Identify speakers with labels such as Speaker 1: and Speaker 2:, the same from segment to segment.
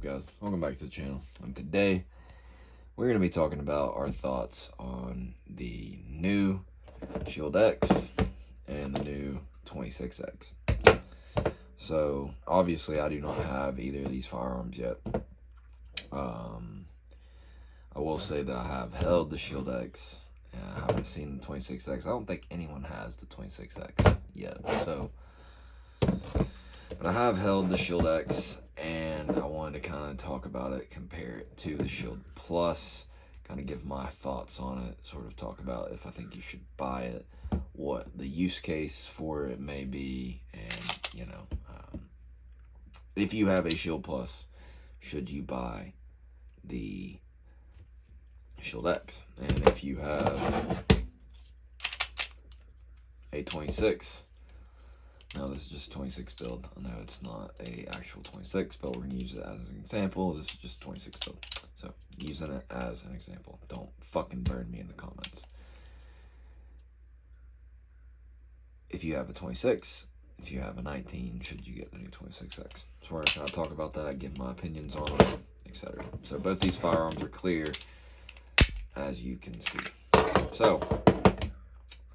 Speaker 1: Guys, welcome back to the channel, and today we're going to be talking about our thoughts on the new Shield X and the new 26X. So obviously I do not have either of these firearms yet. I will say that I have held the Shield X and I haven't seen the 26X. I don't think anyone has the 26X yet, so but I have held the Shield X, and I wanted to kind of talk about it, compare it to the Shield Plus, kind of give my thoughts on it, sort of talk about if I think you should buy it, what the use case for it may be, and, you know, if you have a Shield Plus, should you buy the Shield X? And if you have a 26, now this is just 26 build. I know it's not a actual 26, but we're gonna use it as an example. This is just 26 build. So using it as an example. Don't fucking burn me in the comments. If you have a 26, if you have a 19, should you get the new 26X? So we're gonna talk about that, give my opinions on it, etc. So both these firearms are clear, as you can see. So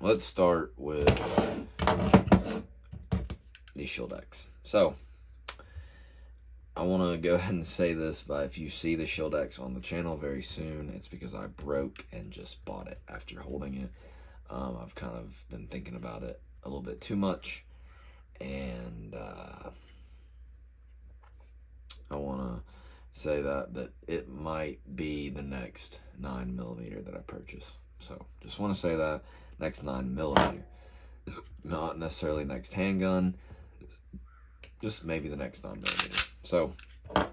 Speaker 1: let's start with the Shield X. So I want to go ahead and say this, but if you see the Shield X on the channel very soon, it's because I broke and just bought it after holding it. I've kind of been thinking about it a little bit too much, and I want to say that it might be the next 9mm that I purchase. So just want to say that next 9mm, not necessarily next handgun, just maybe the next 9mm. So I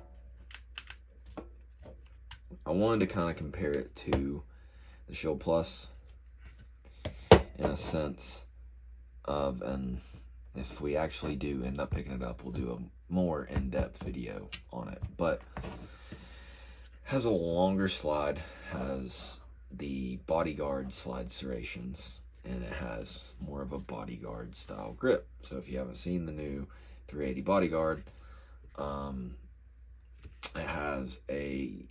Speaker 1: wanted to kind of compare it to the Shield Plus in a sense of, and if we actually do end up picking it up, we'll do a more in-depth video on it. But has a longer slide, has the bodyguard slide serrations, and it has more of a bodyguard style grip. So if you haven't seen the new 380 bodyguard, it has a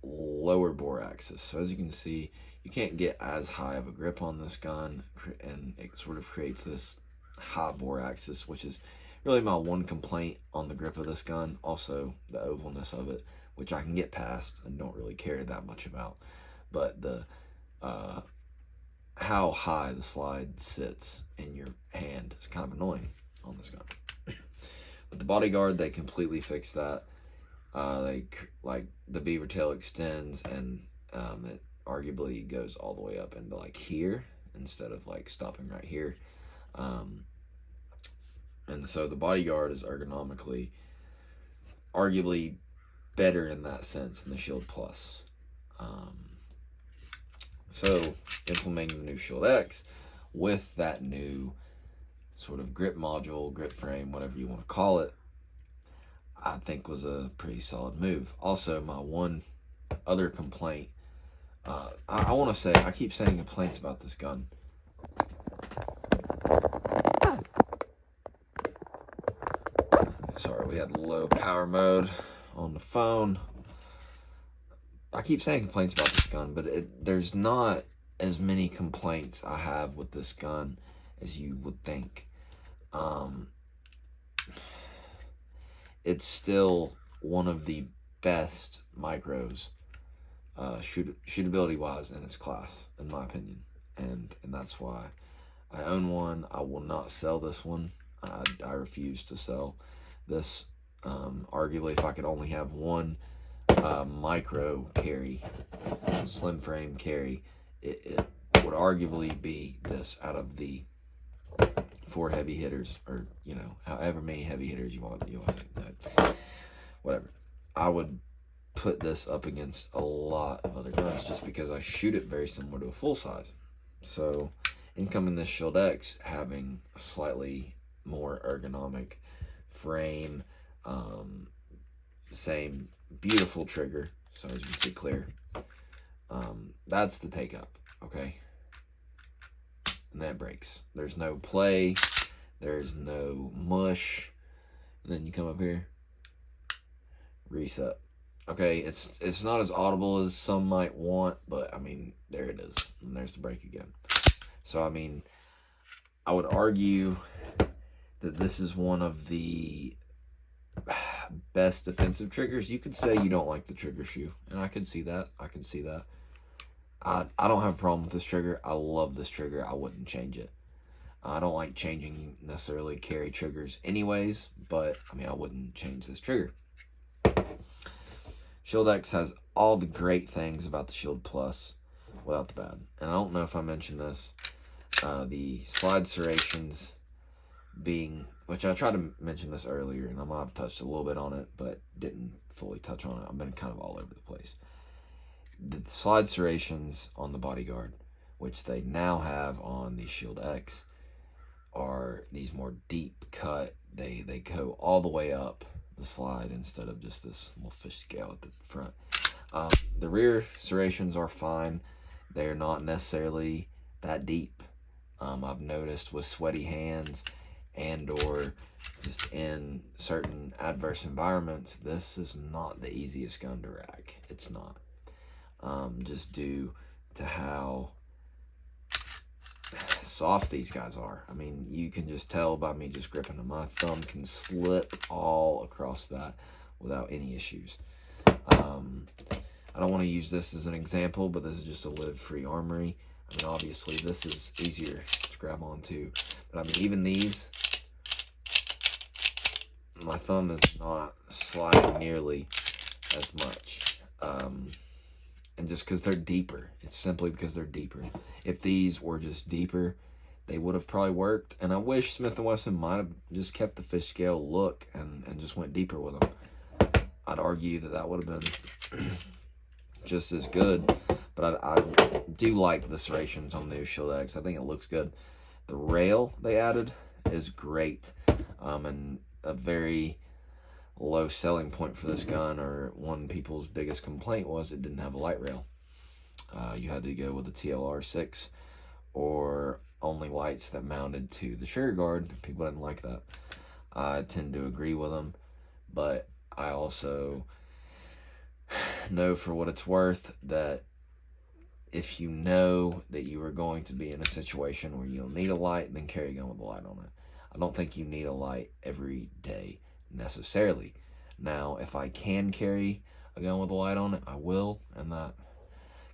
Speaker 1: lower bore axis. So as you can see, you can't get as high of a grip on this gun, and it sort of creates this high bore axis, which is really my one complaint on the grip of this gun. Also the ovalness of it, which I can get past and don't really care that much about, but the how high the slide sits in your hand is kind of annoying on this gun. With the bodyguard, they completely fixed that. Like the beaver tail extends, and it arguably goes all the way up into like here instead of like stopping right here. And so the bodyguard is ergonomically arguably better in that sense than the Shield Plus. So implementing the new Shield X with that new sort of grip module, grip frame, whatever you want to call it, I think was a pretty solid move. Also, my one other complaint, I want to say, I keep saying complaints about this gun. Sorry, we had low power mode on the phone. I keep saying complaints about this gun, but there's not as many complaints I have with this gun as you would think. It's still one of the best micros, shootability wise, in its class, in my opinion, and that's why I own one. I will not sell this one. I refuse to sell this. Arguably, if I could only have one micro carry, slim frame carry, it would arguably be this out of the 4 heavy hitters, or you know, however many heavy hitters you want to say, whatever. I would put this up against a lot of other guns just because I shoot it very similar to a full size. So incoming this Shield X, having a slightly more ergonomic frame, same beautiful trigger, so as you can see clear, that's the take up, okay? And that breaks. There's no play, there's no mush. And then you come up here, reset. Okay, it's not as audible as some might want, but I mean, there it is. And there's the break again. So, I mean, I would argue that this is one of the best defensive triggers. You could say you don't like the trigger shoe, and I can see that. I can see that. I don't have a problem with this trigger. I love this trigger. I wouldn't change it. I don't like changing necessarily carry triggers anyways, but I mean, I wouldn't change this trigger. Shield X has all the great things about the Shield Plus without the bad. And I don't know if I mentioned this. The slide serrations being, which I tried to mention this earlier, and I might have touched a little bit on it, but didn't fully touch on it. I've been kind of all over the place. The slide serrations on the bodyguard, which they now have on the Shield X, are these more deep cut. They go all the way up the slide instead of just this little fish scale at the front. The rear serrations are fine. They're not necessarily that deep. I've noticed with sweaty hands and or just in certain adverse environments, this is not the easiest gun to rack. It's not. Just due to how soft these guys are. I mean, you can just tell by me just gripping them. My thumb can slip all across that without any issues. I don't want to use this as an example, but this is just a Live Free Armory. I mean, obviously, this is easier to grab onto. But I mean, even these, my thumb is not sliding nearly as much. And just because they're deeper. It's simply because they're deeper. If these were just deeper, they would have probably worked. And I wish Smith & Wesson might have just kept the fish scale look and just went deeper with them. I'd argue that that would have been just as good. But I do like the serrations on the new Shield X. I think it looks good. The rail they added is great. And a very low selling point for this gun, or one people's biggest complaint, was it didn't have a light rail. You had to go with a TLR6 or only lights that mounted to the trigger guard. People didn't like that. I tend to agree with them, but I also know for what it's worth that if you know that you are going to be in a situation where you'll need a light, then carry a gun with a light on it. I don't think you need a light every day necessarily. Now, if I can carry a gun with a light on it, I will, and that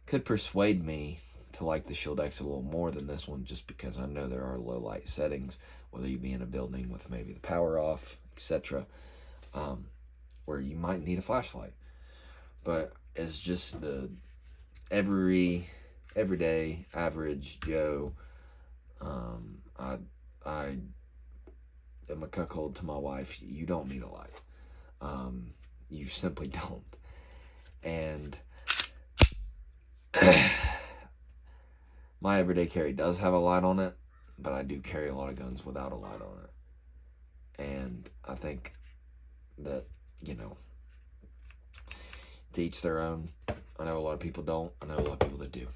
Speaker 1: could persuade me to like the Shield X a little more than this one, just because I know there are low light settings, whether you be in a building with maybe the power off, etc., where you might need a flashlight. But it's just the everyday average Joe. I am a cuckold to my wife. You don't need a light. You simply don't. And my everyday carry does have a light on it, but I do carry a lot of guns without a light on it. And I think that, you know, to each their own. I know a lot of people don't. I know a lot of people that do.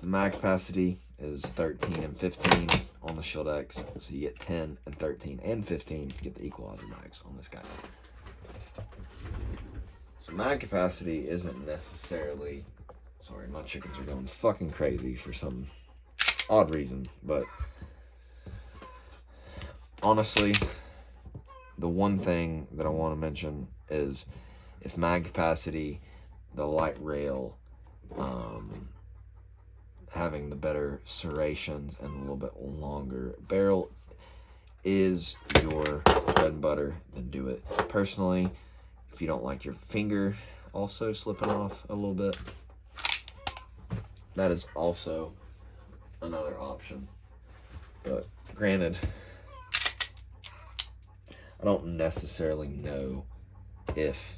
Speaker 1: The mag capacity is 13 and 15 on the Shield X. So you get 10 and 13 and 15 if you get the equalizer mags on this guy. So mag capacity isn't necessarily... Sorry, my chickens are going fucking crazy for some odd reason. But honestly, the one thing that I want to mention is if mag capacity, the light rail, having the better serrations and a little bit longer barrel is your bread and butter, then do it. Personally, if you don't like your finger also slipping off a little bit, that is also another option. But granted, I don't necessarily know if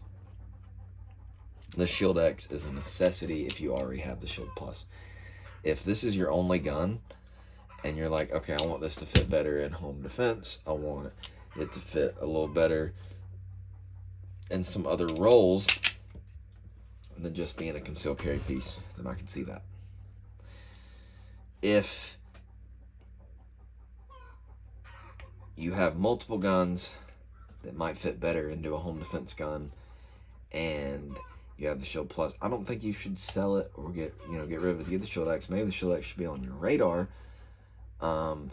Speaker 1: the Shield X is a necessity if you already have the Shield Plus. If this is your only gun and you're like, okay, I want this to fit better in home defense, I want it to fit a little better in some other roles than just being a concealed carry piece, then I can see that. If you have multiple guns that might fit better into a home defense gun, and you have the Shield Plus. I don't think you should sell it or get rid of it to get the Shield X. Maybe the Shield X should be on your radar. But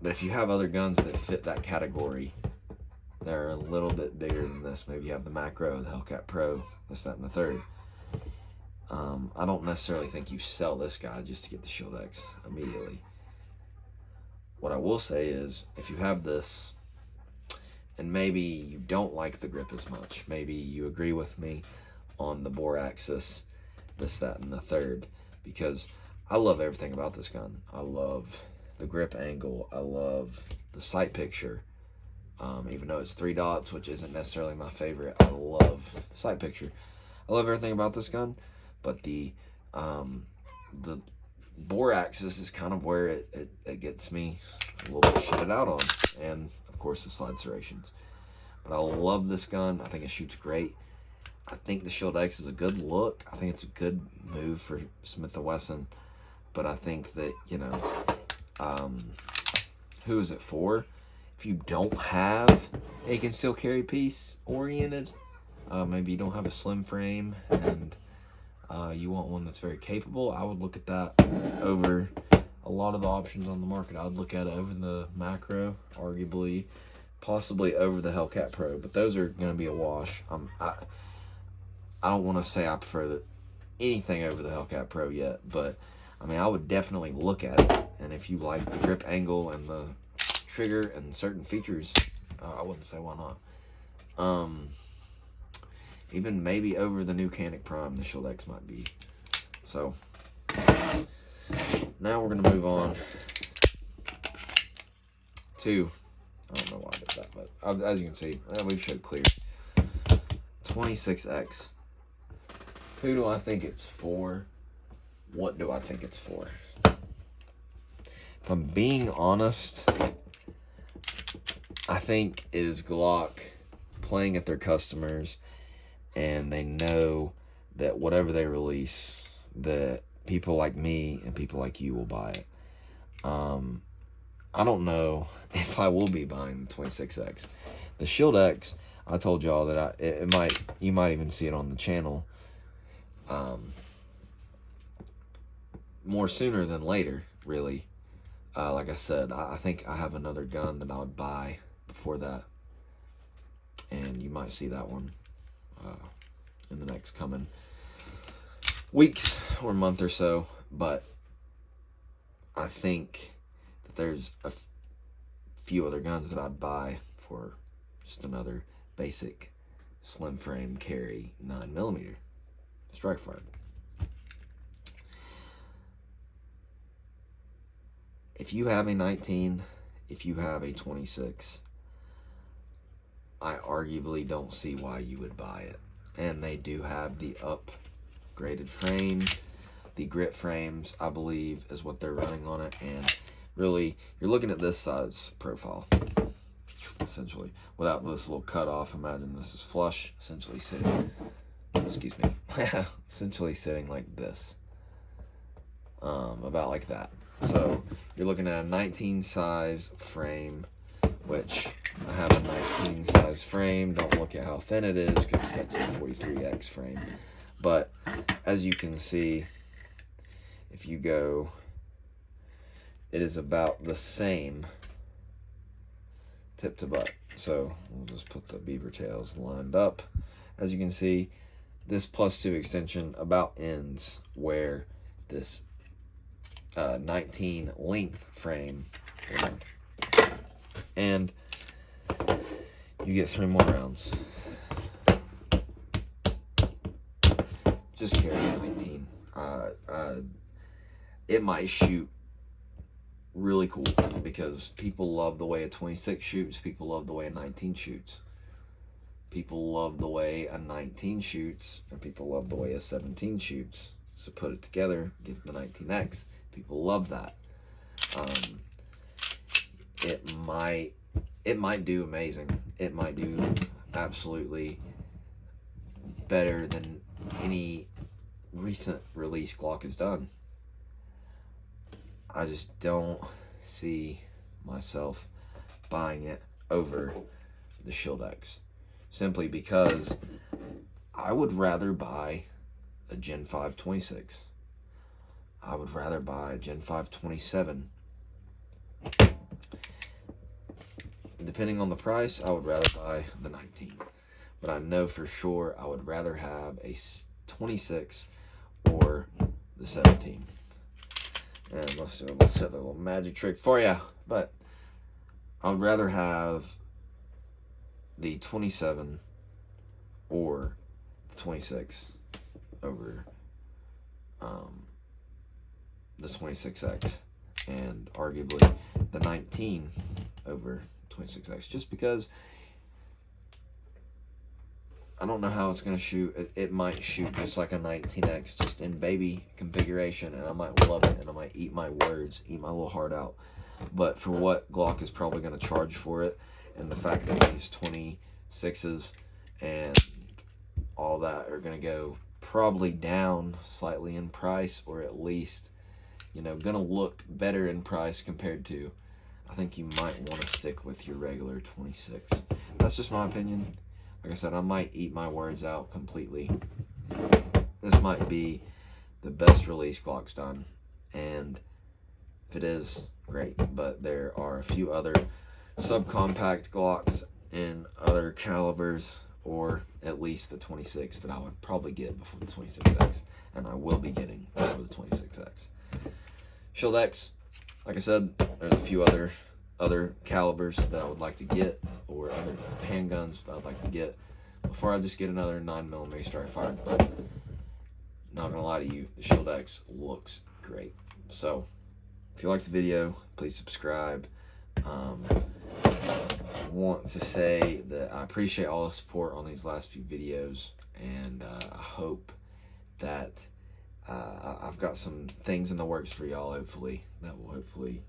Speaker 1: if you have other guns that fit that category, they're a little bit bigger than this. Maybe you have the Macro, the Hellcat Pro, this, that, and the third. I don't necessarily think you sell this guy just to get the Shield X immediately. What I will say is, if you have this, and maybe you don't like the grip as much, maybe you agree with me on the bore axis, this, that, and the third, because I love everything about this gun. I love the grip angle. I love the sight picture. Even though it's 3 dots, which isn't necessarily my favorite, I love the sight picture. I love everything about this gun, but the bore axis is kind of where it gets me a little bit shitted out on, and of course the slide serrations. But I love this gun. I think it shoots great. I think the Shield X is a good look. I think it's a good move for Smith & Wesson, but I think that, who is it for? If you don't have a concealed carry piece oriented, maybe you don't have a slim frame and you want one that's very capable, I would look at that over a lot of the options on the market. I would look at it over the Macro, arguably, possibly over the Hellcat Pro, but those are going to be a wash. I don't want to say I prefer anything over the Hellcat Pro yet, but I mean, I would definitely look at it, and if you like the grip angle and the trigger and certain features, I wouldn't say why not. Even maybe over the new Canic Prime, the Shield X might be. So now we're going to move on to, I don't know why I did that, but as you can see, we've showed clear. 26X. Who do I think it's for? What do I think it's for? If I'm being honest, I think it is Glock playing at their customers, and they know that whatever they release, that people like me and people like you will buy it. I don't know if I will be buying the 26X. The Shield X, I told y'all that you might even see it on the channel more sooner than later, really. Like I said, I think I have another gun that I would buy before that, and you might see that one in the next coming weeks or month or so. But I think that there's a few other guns that I'd buy for just another basic slim frame carry 9mm strike fired. If you have a 19, if you have a 26, I arguably don't see why you would buy it. And they do have the upgraded frame. The grit frames, I believe, is what they're running on it. And really, you're looking at this size profile, essentially. Without this little cut off, imagine this is flush, essentially sitting, excuse me, essentially sitting like this. About like that. So you're looking at a 19 size frame, which I have a 19 size frame. Don't look at how thin it is because it's a 43X frame. But as you can see, if you go, it is about the same tip to butt. So we'll just put the beaver tails lined up. As you can see, this +2 extension about ends where this 19 length frame, and you get 3 more rounds. Just carry a 19. It might shoot really cool because people love the way a 26 shoots. People love the way a 19 shoots. People love the way a 19 shoots, and people love the way a 17 shoots. So put it together, get the 19X. People love that. It might do amazing. It might do absolutely better than any recent release Glock has done. I just don't see myself buying it over the Shield X, simply because I would rather buy a Gen 5 26. I would rather buy a Gen 5 27. Depending on the price, I would rather buy the 19. But I know for sure I would rather have a 26 or the 17. And let's have a little magic trick for you. But I would rather have the 27 or the 26 over the 26X, and arguably the 19 over 26X, just because I don't know how it's going to shoot. It might shoot just like a 19X, just in baby configuration, and I might love it, and I might eat my words, eat my little heart out. But for what Glock is probably going to charge for it, and the fact that these 26s and all that are going to go probably down slightly in price, or at least, you know, going to look better in price compared to, I think you might want to stick with your regular 26. That's just my opinion. Like I said, I might eat my words out completely. This might be the best release Glock's done, and if it is, great. But there are a few other subcompact Glocks in other calibers, or at least the 26 that I would probably get before the 26X, and I will be getting before the 26X. Shield X, like I said, there's a few other calibers that I would like to get, or other handguns that I'd like to get before I just get another 9mm strike fire. But not gonna lie to you, the Shield X looks great. So if you like the video, please subscribe. I want to say that I appreciate all the support on these last few videos, and I hope that I've got some things in the works for y'all, hopefully, that will hopefully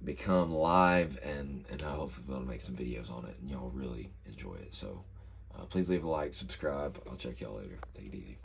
Speaker 1: become live, and I'll hopefully be able to make some videos on it, and y'all really enjoy it. So please leave a like, subscribe. I'll check y'all later. Take it easy.